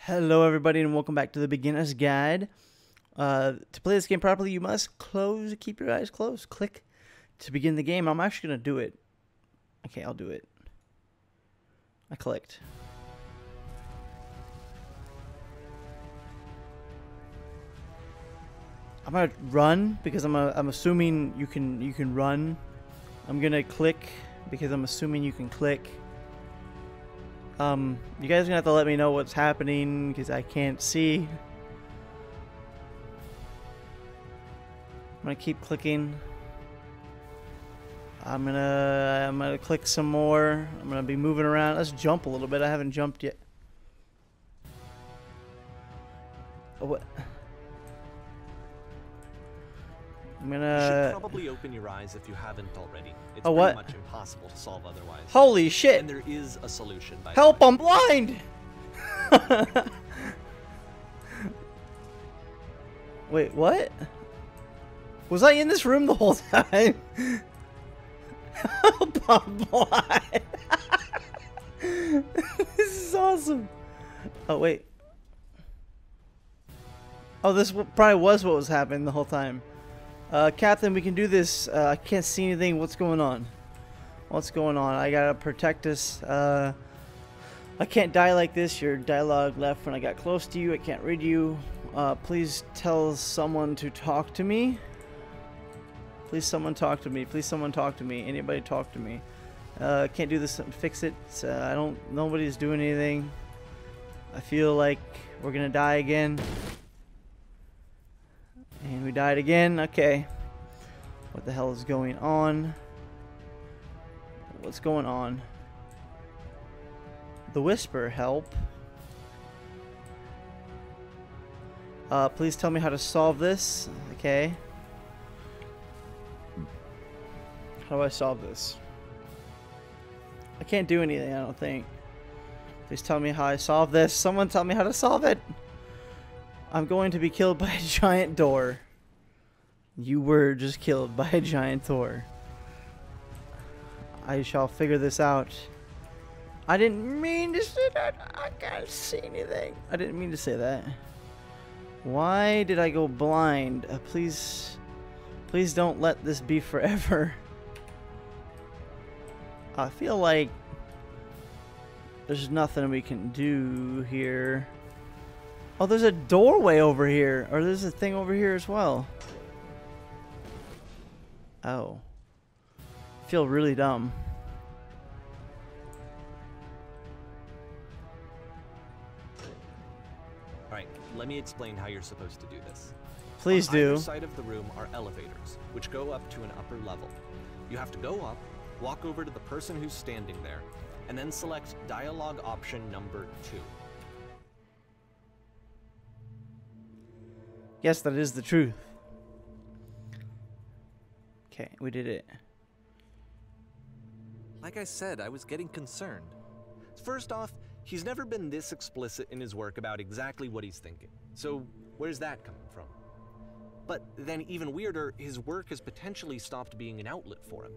Hello everybody and welcome back to the beginner's guide. To play this game properly you must keep your eyes closed. Click to begin the game. I'm actually going to do it. Okay, I'll do it. I clicked. I'm going to run because I'm assuming you can run. I'm going to click because I'm assuming you can click. You guys are gonna have to let me know what's happening because I can't see. I'm gonna keep clicking. I'm gonna click some more. I'm gonna be moving around. Let's jump a little bit. I haven't jumped yet. Oh, what? I'm gonna. You should probably open your eyes if you haven't already. It's pretty much impossible to solve otherwise. Holy shit! And there is a solution. By Help! I'm blind. Wait, what? Was I in this room the whole time? Help! I'm blind. This is awesome. Oh wait. Oh, this probably was what was happening the whole time. Captain, we can do this. I can't see anything. What's going on? What's going on? I gotta protect us. I can't die like this. Your dialogue left when I got close to you. I can't read you. Please tell someone to talk to me. Please someone talk to me. Please someone talk to me. Anybody talk to me. Can't do this. Fix it. Nobody's doing anything. I feel like we're gonna die again. And we died again. Okay. What the hell is going on? What's going on? The whisper, help. Please tell me how to solve this. Okay. How do I solve this? I can't do anything, I don't think. Please tell me how I solve this. Someone tell me how to solve it. I'm going to be killed by a giant door. You were just killed by a giant door. I shall figure this out. I didn't mean to say that. I can't see anything. I didn't mean to say that. Why did I go blind? Please don't let this be forever. I feel like there's nothing we can do here. Oh, there's a doorway over here. Or there's a thing over here as well. Oh. I feel really dumb. Alright, let me explain how you're supposed to do this. Please do. On either side of the room are elevators, which go up to an upper level. You have to go up, walk over to the person who's standing there, and then select dialogue option number 2. Yes, that is the truth. Okay, we did it. Like I said, I was getting concerned. First off, he's never been this explicit in his work about exactly what he's thinking. So, where's that coming from? But then even weirder, his work has potentially stopped being an outlet for him.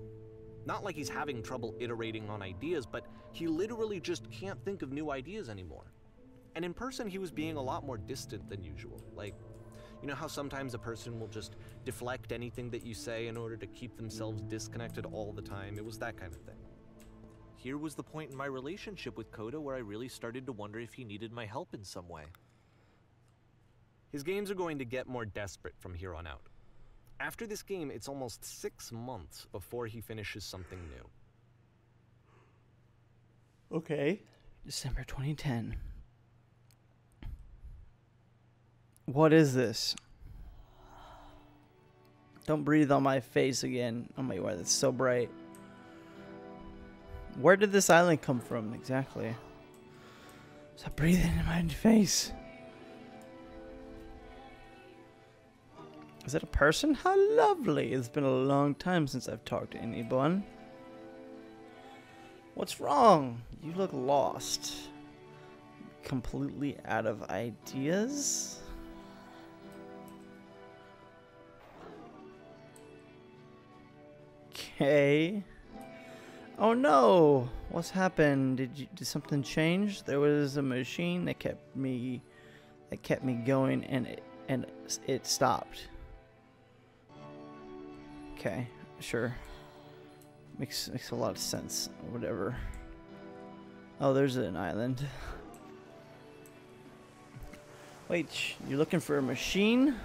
Not like he's having trouble iterating on ideas, but he literally just can't think of new ideas anymore. And in person, he was being a lot more distant than usual. Like, you know how sometimes a person will just deflect anything that you say in order to keep themselves disconnected all the time? It was that kind of thing. Here was the point in my relationship with Coda where I really started to wonder if he needed my help in some way. His games are going to get more desperate from here on out. After this game, it's almost 6 months before he finishes something new. Okay. December 2010. What is this? Don't breathe on my face again. Oh my god, that's so bright. Where did this island come from exactly? Stop breathing in my face. Is it a person? How lovely. It's been a long time since I've talked to anyone. What's wrong? You look lost. Completely out of ideas? Okay. Oh no! What's happened? Did something change? There was a machine that kept me going, and it stopped. Okay, sure. Makes a lot of sense. Whatever. Oh, there's an island. Wait, you're looking for a machine?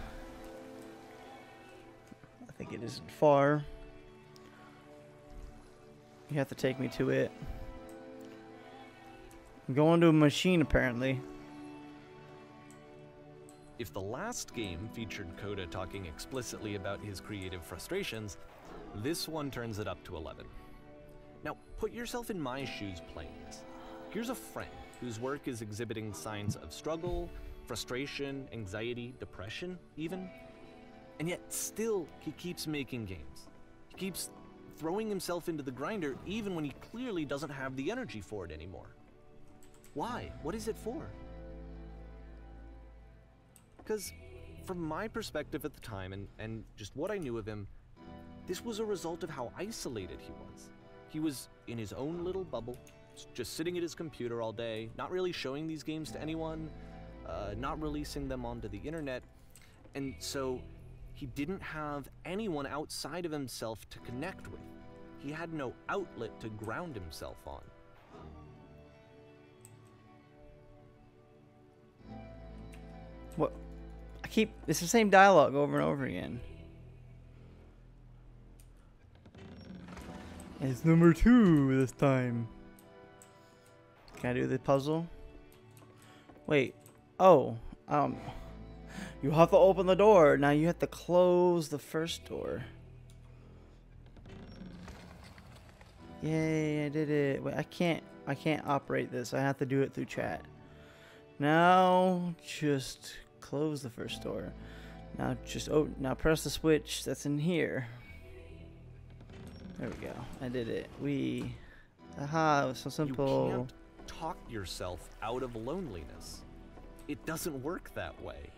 I think it isn't far. You have to take me to it. I'm going to a machine, apparently. If the last game featured Coda talking explicitly about his creative frustrations, this one turns it up to 11. Now, put yourself in my shoes playing this. Here's a friend whose work is exhibiting signs of struggle, frustration, anxiety, depression, even. And yet, still, he keeps making games. He keeps throwing himself into the grinder even when he clearly doesn't have the energy for it anymore. Why? What is it for? Because from my perspective at the time and just what I knew of him, this was a result of how isolated he was. He was in his own little bubble, just sitting at his computer all day, not really showing these games to anyone, not releasing them onto the internet, and so he didn't have anyone outside of himself to connect with. He had no outlet to ground himself on. What? It's the same dialogue over and over again. It's number 2 this time. Can I do the puzzle? Wait. Oh. You have to open the door. Now you have to close the first door. Yay, I did it. Wait, I can't operate this. I have to do it through chat. Now just close the first door. Now press the switch that's in here. There we go. I did it. Aha, it was so simple. You can't talk yourself out of loneliness. It doesn't work that way.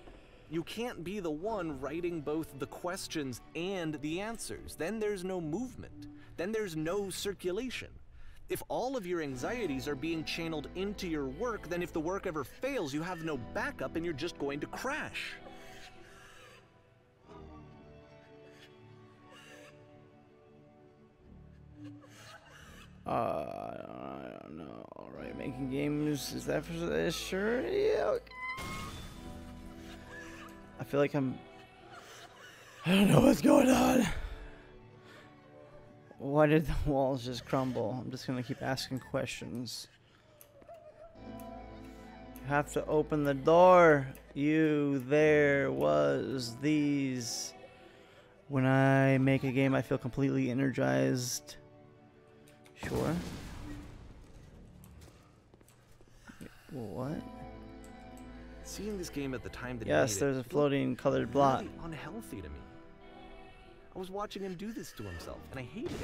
You can't be the one writing both the questions and the answers. Then there's no movement. Then there's no circulation. If all of your anxieties are being channeled into your work, then if the work ever fails, you have no backup and you're just going to crash. I don't know. Alright, making games, is that for sure? Yeah. I feel like I don't know what's going on. Why did the walls just crumble? I'm just gonna keep asking questions. You have to open the door. There was these. When I make a game, I feel completely energized. Sure. What? Seeing this game at the time that yes, he made there's a floating colored blot. Really unhealthy to me. I was watching him do this to himself, and I hated it.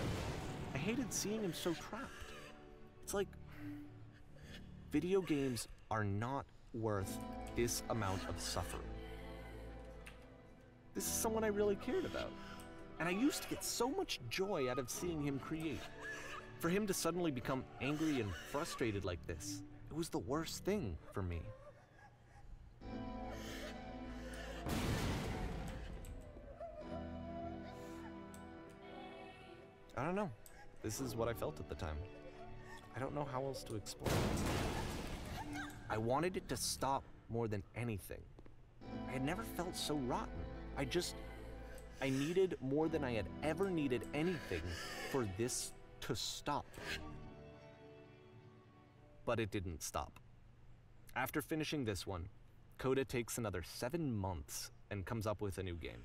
I hated seeing him so trapped. It's like video games are not worth this amount of suffering. This is someone I really cared about, and I used to get so much joy out of seeing him create. For him to suddenly become angry and frustrated like this, it was the worst thing for me. I don't know. This is what I felt at the time. I don't know how else to explain it. I wanted it to stop more than anything. I had never felt so rotten. I needed more than I had ever needed anything for this to stop. But it didn't stop. After finishing this one, Coda takes another 7 months and comes up with a new game.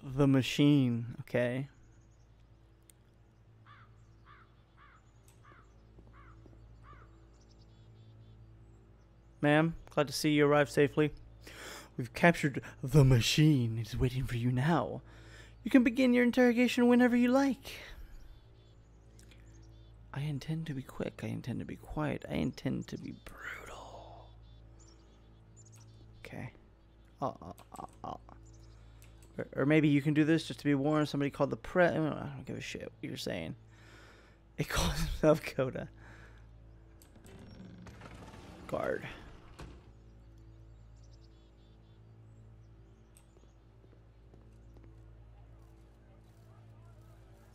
The machine, okay. Ma'am, glad to see you arrived safely. We've captured the machine. It is waiting for you now. You can begin your interrogation whenever you like. I intend to be quick. I intend to be quiet. I intend to be brutal. Okay. Or maybe you can do this just to be warned. Somebody called the press. I don't give a shit what you're saying. It calls himself Coda. Guard.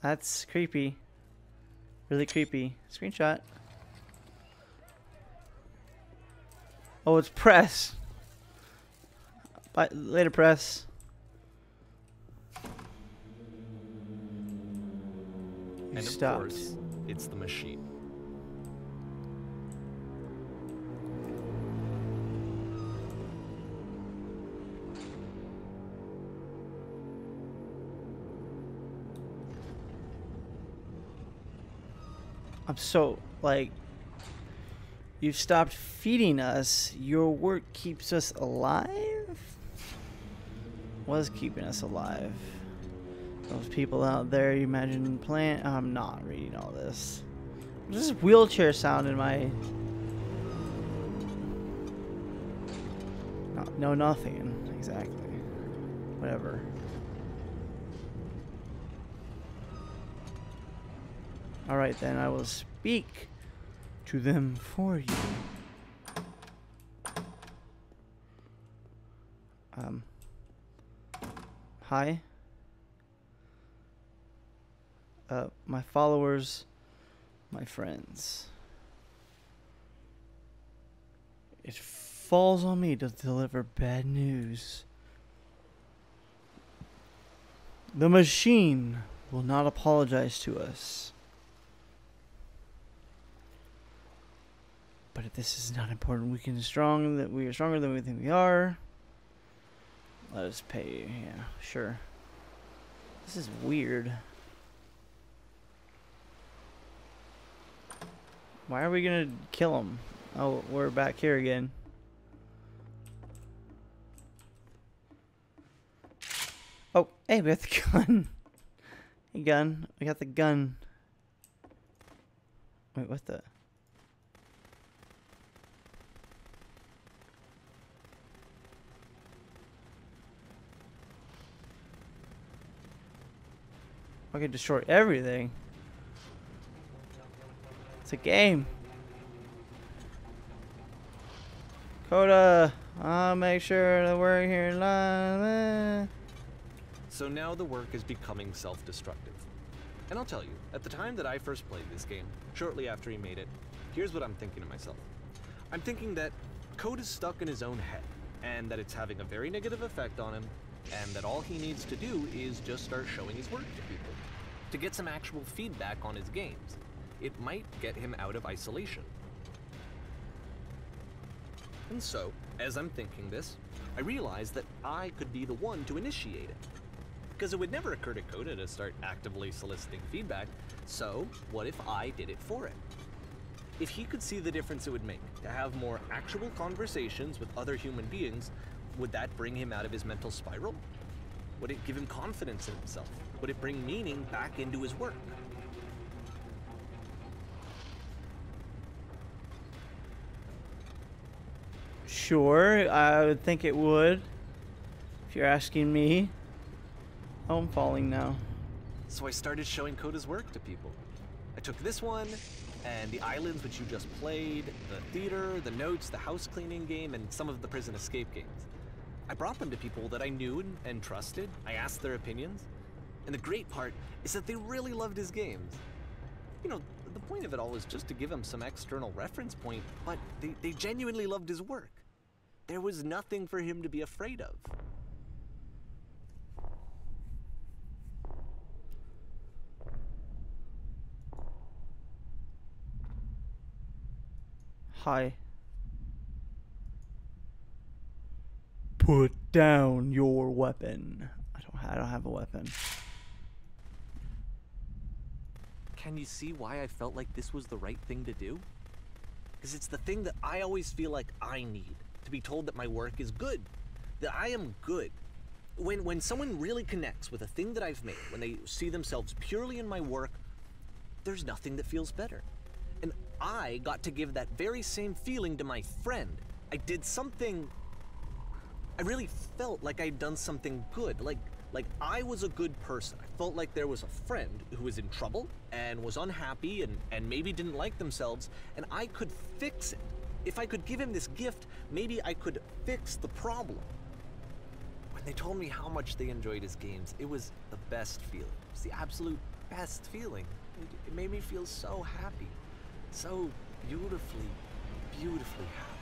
That's creepy. Really creepy. Screenshot. Oh, it's press. Bye. Later, press. And of course, it's the machine. I'm so, like, you've stopped feeding us. Your work keeps us alive? Was keeping us alive. Those people out there, you imagine playing. I'm not reading all this. There's this wheelchair sound in my. No, nothing. Exactly. Whatever. Alright then, I will speak to them for you. Hi. My followers, my friends. It falls on me to deliver bad news. The machine will not apologize to us. But if this is not important, we are stronger than we think we are. Let us pay. Yeah, sure. This is weird. Why are we gonna kill him? Oh, we're back here again. Oh, hey, we got the gun. Hey, gun. We got the gun. Wait, what the? I can destroy everything. It's a game. Coda, I'll make sure to work here live. So now the work is becoming self-destructive. And I'll tell you, at the time that I first played this game, shortly after he made it, here's what I'm thinking to myself. I'm thinking that Code is stuck in his own head, and that it's having a very negative effect on him, and that all he needs to do is just start showing his work to people, to get some actual feedback on his games. It might get him out of isolation. And so, as I'm thinking this, I realize that I could be the one to initiate it. Because it would never occur to Coda to start actively soliciting feedback, so what if I did it for him? If he could see the difference it would make to have more actual conversations with other human beings, would that bring him out of his mental spiral? Would it give him confidence in himself? Would it bring meaning back into his work? Sure, I would think it would. If you're asking me. Oh, I'm falling now. So I started showing Coda's work to people. I took this one, and the islands which you just played, the theater, the notes, the house cleaning game, and some of the prison escape games. I brought them to people that I knew and trusted. I asked their opinions. And the great part is that they really loved his games. You know, the point of it all is just to give him some external reference point, but they genuinely loved his work. There was nothing for him to be afraid of. Hi. Put down your weapon. I don't have a weapon. Can you see why I felt like this was the right thing to do? Because it's the thing that I always feel like I need, to be told that my work is good, that I am good. When someone really connects with a thing that I've made, when they see themselves purely in my work, there's nothing that feels better. And I got to give that very same feeling to my friend. I did something, I really felt like I'd done something good, like Like, I was a good person. I felt like there was a friend who was in trouble and was unhappy and maybe didn't like themselves, and I could fix it. If I could give him this gift, maybe I could fix the problem. When they told me how much they enjoyed his games, it was the best feeling. It was the absolute best feeling. It made me feel so happy. So beautifully, beautifully happy.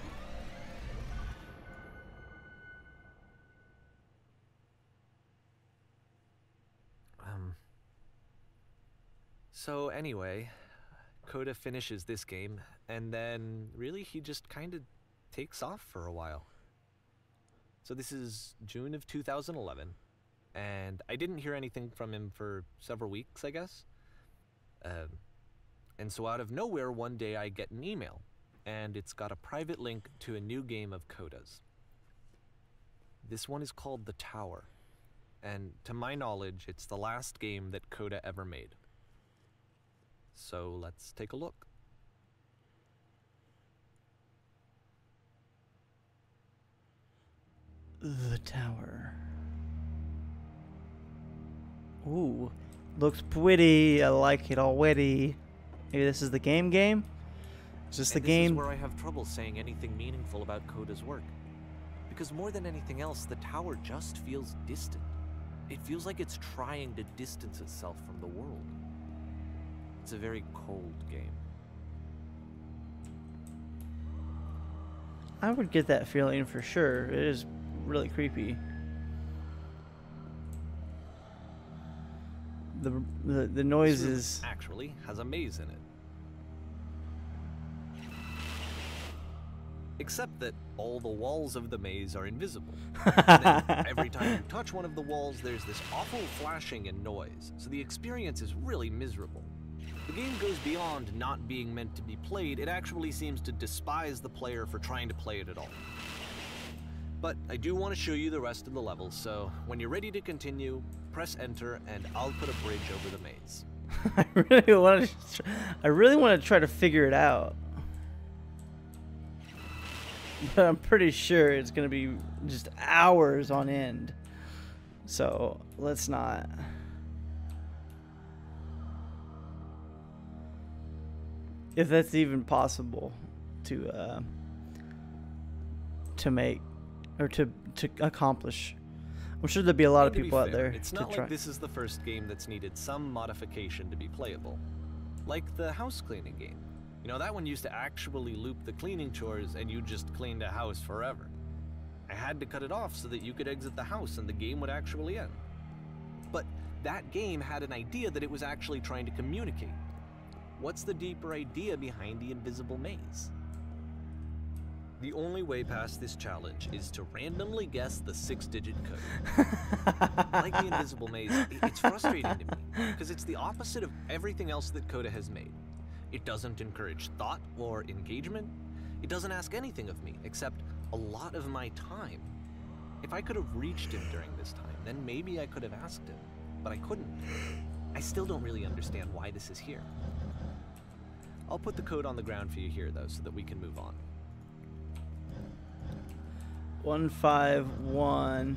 So anyway, Coda finishes this game, and then really he just kind of takes off for a while. So this is June of 2011, and I didn't hear anything from him for several weeks, I guess. And so out of nowhere, one day I get an email, and it's got a private link to a new game of Coda's. This one is called The Tower, and to my knowledge, it's the last game that Coda ever made. So let's take a look. The Tower. Ooh, looks pretty. I like it already. Maybe this is the game? Is this the game? This is where I have trouble saying anything meaningful about Coda's work. Because more than anything else, The Tower just feels distant. It feels like it's trying to distance itself from the world. It's a very cold game. I would get that feeling for sure. It is really creepy. The noise is actually has a maze in it. Except that all the walls of the maze are invisible. And then every time you touch one of the walls, there's this awful flashing and noise. So the experience is really miserable. The game goes beyond not being meant to be played. It actually seems to despise the player for trying to play it at all. But I do want to show you the rest of the levels, so when you're ready to continue, press enter and I'll put a bridge over the maze. I really want to try to figure it out. But I'm pretty sure it's going to be just hours on end. So, let's not. If that's even possible to make or to accomplish. I'm sure there'll be a lot of people out there it's not like this is the first game that's needed some modification to be playable. Like the house cleaning game. You know, that one used to actually loop the cleaning chores and you just cleaned a house forever. I had to cut it off so that you could exit the house and the game would actually end. But that game had an idea that it was actually trying to communicate. What's the deeper idea behind the invisible maze? The only way past this challenge is to randomly guess the 6-digit code. Like the invisible maze, it's frustrating to me, because it's the opposite of everything else that Coda has made. It doesn't encourage thought or engagement. It doesn't ask anything of me, except a lot of my time. If I could have reached him during this time, then maybe I could have asked him, but I couldn't. I still don't really understand why this is here. I'll put the code on the ground for you here, though, so that we can move on. 151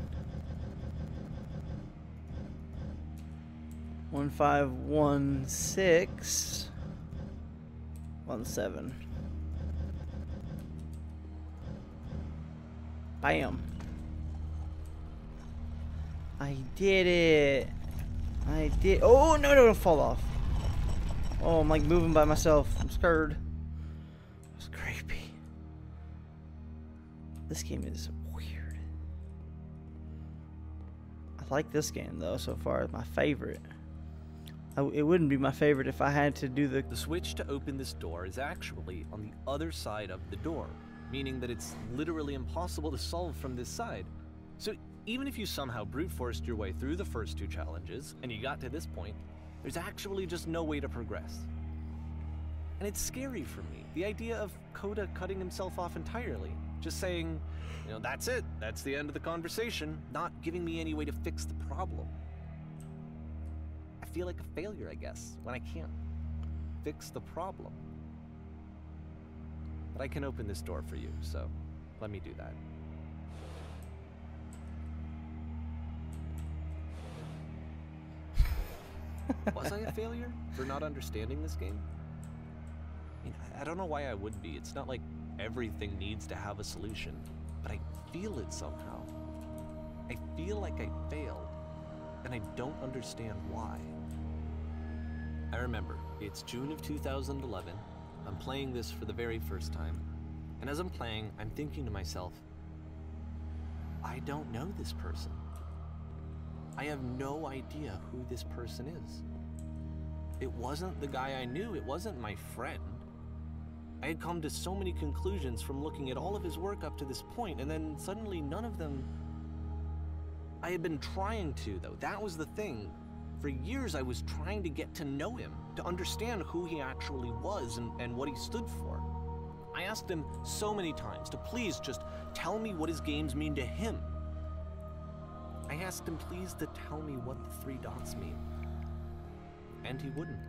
1516 17. Bam. I did it. I did. Oh, no, don't fall off. Oh, I'm like moving by myself. I'm scared. It's creepy. This game is weird. I like this game though so far. It's my favorite. It wouldn't be my favorite if I had to do the switch to open this door is actually on the other side of the door, meaning that it's literally impossible to solve from this side. So even if you somehow brute forced your way through the first 2 challenges and you got to this point, there's actually just no way to progress. And it's scary for me, the idea of Coda cutting himself off entirely, just saying, you know, that's it, that's the end of the conversation, not giving me any way to fix the problem. I feel like a failure, I guess, when I can't fix the problem. But I can open this door for you, so let me do that. Was I a failure for not understanding this game? I mean, I don't know why I would be. It's not like everything needs to have a solution, but I feel it somehow. I feel like I failed, and I don't understand why. I remember, it's June of 2011. I'm playing this for the very first time, and as I'm playing, I'm thinking to myself, I don't know this person. I have no idea who this person is. It wasn't the guy I knew, it wasn't my friend. I had come to so many conclusions from looking at all of his work up to this point, and then suddenly none of them... I had been trying to, though. That was the thing. For years I was trying to get to know him, to understand who he actually was and what he stood for. I asked him so many times to please just tell me what his games mean to him. I asked him please to tell me what the 3 dots mean. And he wouldn't.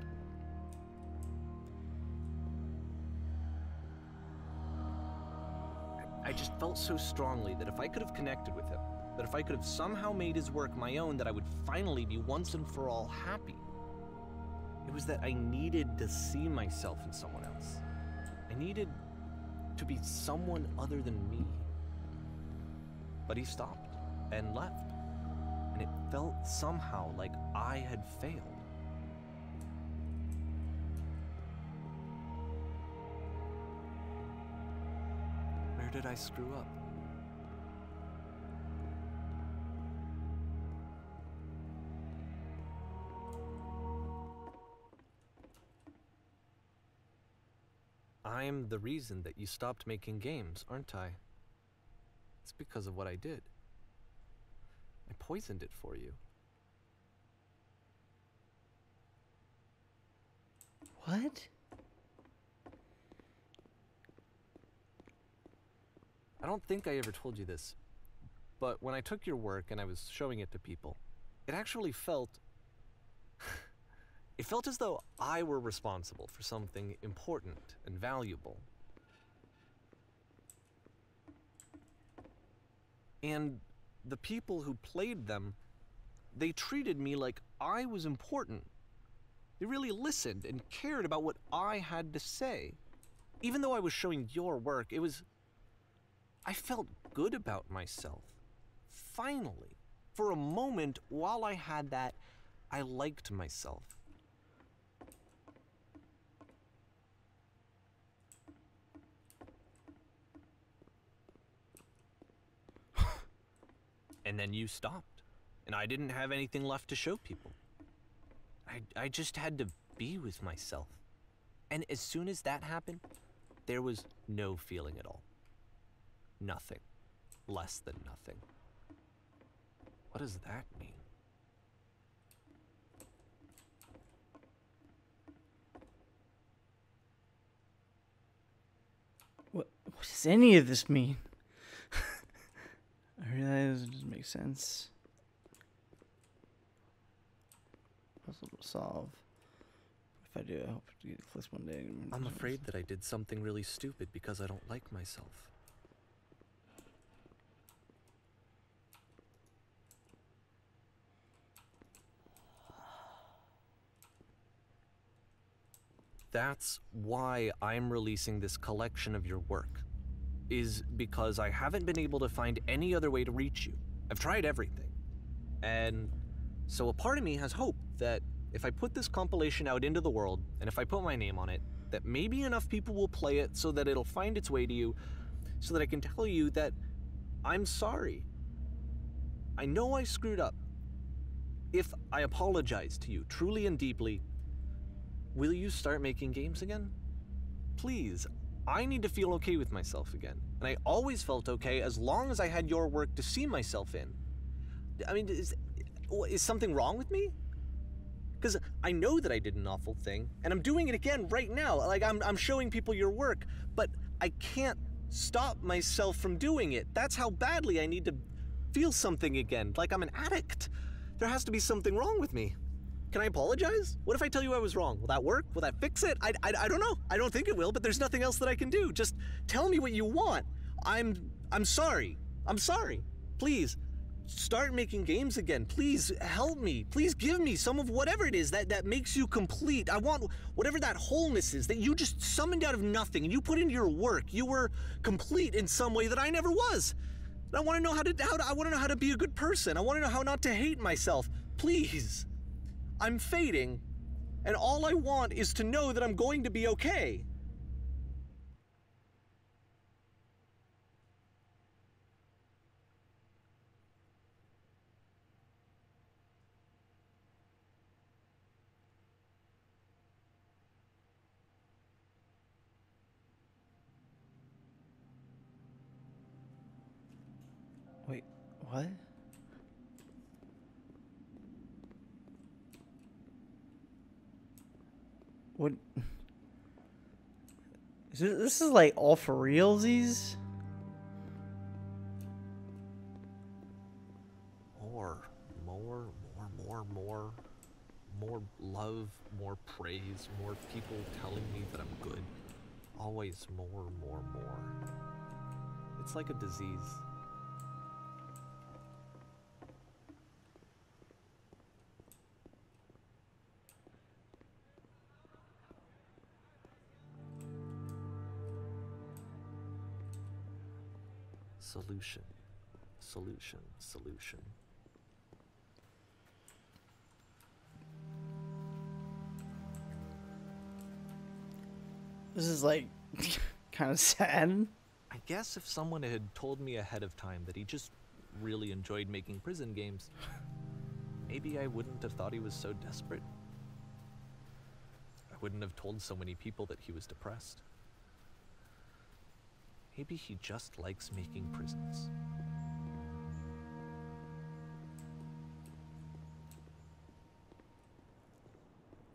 I just felt so strongly that if I could have connected with him, that if I could have somehow made his work my own, that I would finally be once and for all happy. It was that I needed to see myself in someone else. I needed to be someone other than me. But he stopped and left, and it felt somehow like I had failed. Where did I screw up? I'm the reason that you stopped making games, aren't I? It's because of what I did. I poisoned it for you. What? I don't think I ever told you this, but when I took your work and I was showing it to people, it actually felt... It felt as though I were responsible for something important and valuable. And the people who played them, they treated me like I was important. They really listened and cared about what I had to say. Even though I was showing your work, it was... I felt good about myself. Finally. For a moment, while I had that, I liked myself. And then you stopped, and I didn't have anything left to show people. I just had to be with myself. And as soon as that happened, there was no feeling at all. Nothing. Less than nothing. What does that mean? What does any of this mean? I realize it doesn't make sense. Puzzle to solve. If I do, I hope to get close one day. I'm afraid that I did something really stupid because I don't like myself. That's why I'm releasing this collection of your work. Is because I haven't been able to find any other way to reach you. I've tried everything. And so a part of me has hope that if I put this compilation out into the world, and if I put my name on it, that maybe enough people will play it so that it'll find its way to you, so that I can tell you that I'm sorry. I know I screwed up. If I apologize to you truly and deeply, will you start making games again? Please. I need to feel okay with myself again. And I always felt okay as long as I had your work to see myself in. I mean, is something wrong with me? Because I know that I did an awful thing, and I'm doing it again right now. Like, I'm showing people your work, but I can't stop myself from doing it. That's how badly I need to feel something again, like I'm an addict. There has to be something wrong with me. Can I apologize? What if I tell you I was wrong? Will that work? Will that fix it? I don't know. I don't think it will, but there's nothing else that I can do. Just tell me what you want. I'm sorry. I'm sorry. Please, start making games again. Please help me. Please give me some of whatever it is that makes you complete. I want whatever that wholeness is that you just summoned out of nothing and you put into your work. You were complete in some way that I never was. I want to know I want to know how to be a good person. I want to know how not to hate myself. Please. I'm fading, and all I want is to know that I'm going to be okay. Wait, what? What? This is like all for realsies? More love, more praise, more people telling me that I'm good. Always more. It's like a disease. Solution. This is like kind of sad. I guess if someone had told me ahead of time that he just really enjoyed making prison games, maybe I wouldn't have thought he was so desperate. I wouldn't have told so many people that he was depressed. Maybe he just likes making prisons.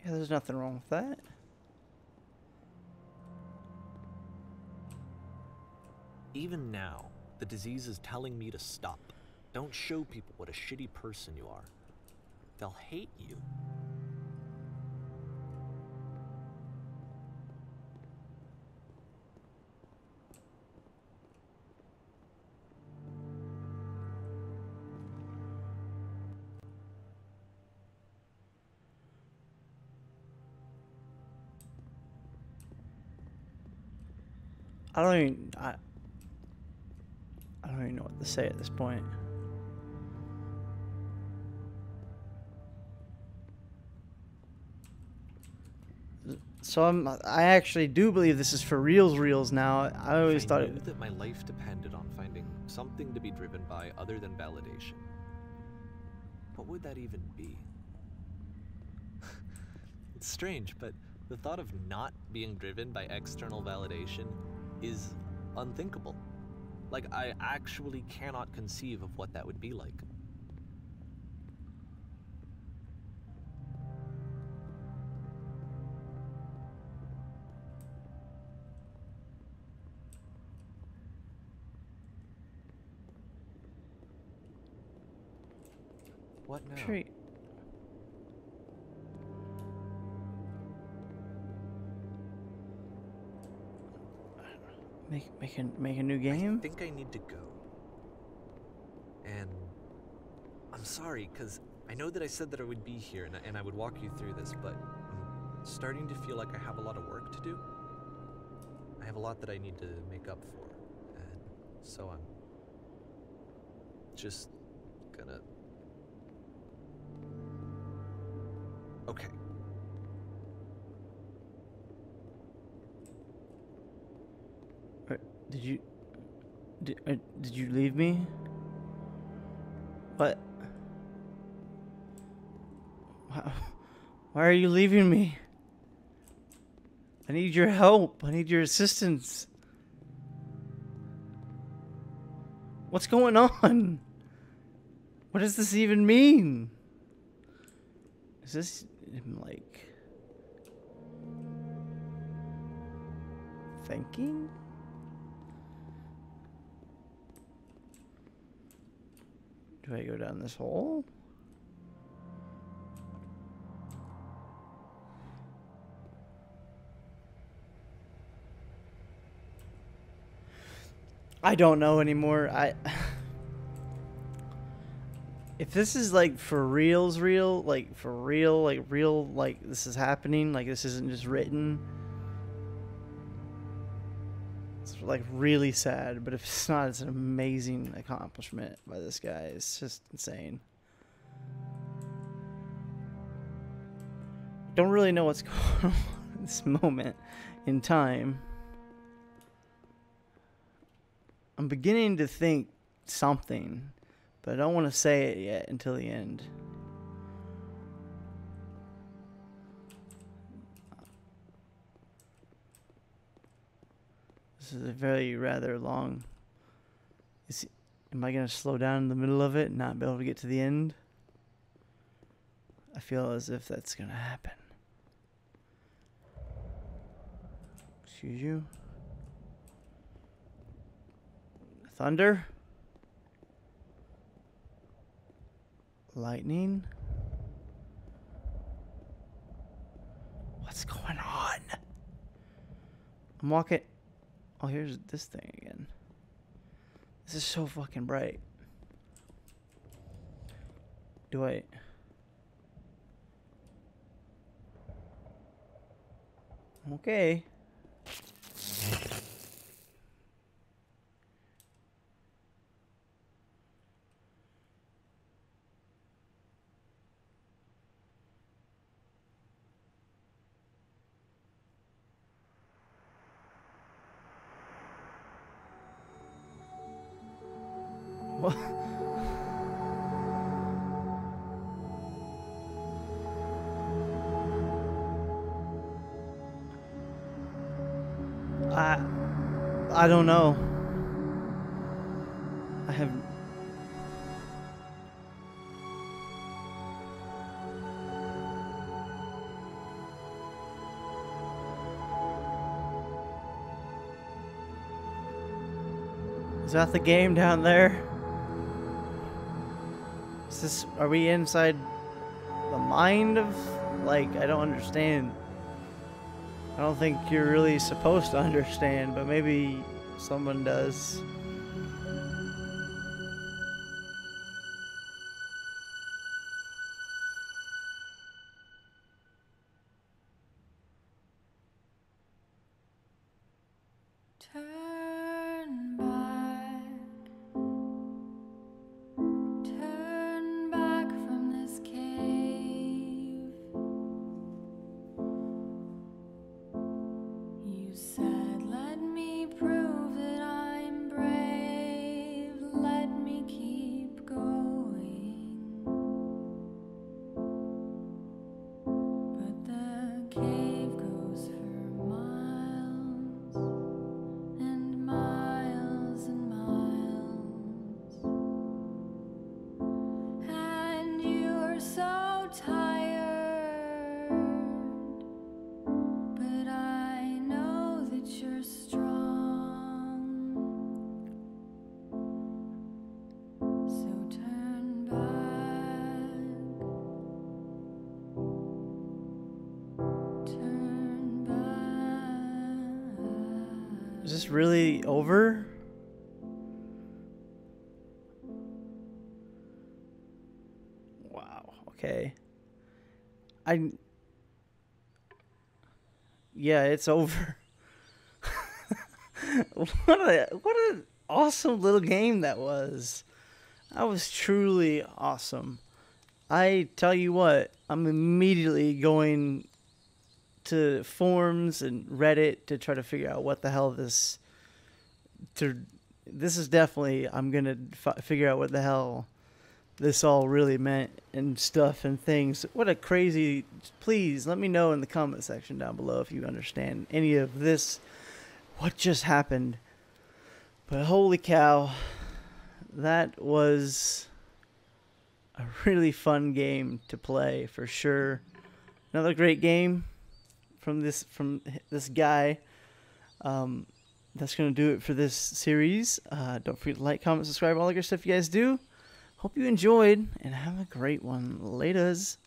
Yeah, there's nothing wrong with that. Even now, the disease is telling me to stop. Don't show people what a shitty person you are. They'll hate you. I don't even know what to say at this point. So I actually do believe this is for reals now. I always thought I knew that my life depended on finding something to be driven by other than validation. What would that even be? It's strange, but the thought of not being driven by external validation is unthinkable. Like, I actually cannot conceive of what that would be like. What now? Treat. Make a new game? I think I need to go. And I'm sorry, because I know that I said that I would be here and I would walk you through this, but I'm starting to feel like I have a lot of work to do. I have a lot that I need to make up for. And so I'm just gonna... Okay. Did you leave me? What? Why are you leaving me? I need your help. I need your assistance. What's going on? What does this even mean? Is this like thinking? Do I go down this hole? I don't know anymore. If this is like for reals, real, like for real, like this is happening, like this isn't just written, it's like really sad. But if it's not, it's an amazing accomplishment by this guy. It's just insane. Don't really know what's going on at this moment in time. I'm beginning to think something, but I don't want to say it yet until the end. This is a very rather long. Am I going to slow down in the middle of it and not be able to get to the end? I feel as if that's going to happen. Excuse you. Thunder? Lightning? What's going on? I'm walking. Oh, here's this thing again. This is so fucking bright. Do I... Okay. What? I don't know. I have... Is that the game down there? Is this... Are we inside the mind of... Like, I don't understand. I don't think you're really supposed to understand, but maybe someone does. Turn back from this cave. You said, let me prove that I'm brave. Let me keep going. But the cave goes for miles and miles and miles. And you're so tired. But I know that you're strong. So turn back. Turn back. Is this really over? Wow, okay. Yeah, it's over. What an awesome little game that was. That was truly awesome. I tell you what, I'm immediately going to forums and Reddit to try to figure out what the hell this is definitely, I'm gonna figure out what the hell this all really meant and stuff and things. What a crazy... Please let me know in the comment section down below if you understand any of this, what just happened. But holy cow, that was a really fun game to play for sure. Another great game from this guy. That's gonna do it for this series. Don't forget to like, comment, subscribe, all the good stuff you guys do. Hope you enjoyed and have a great one. Laters.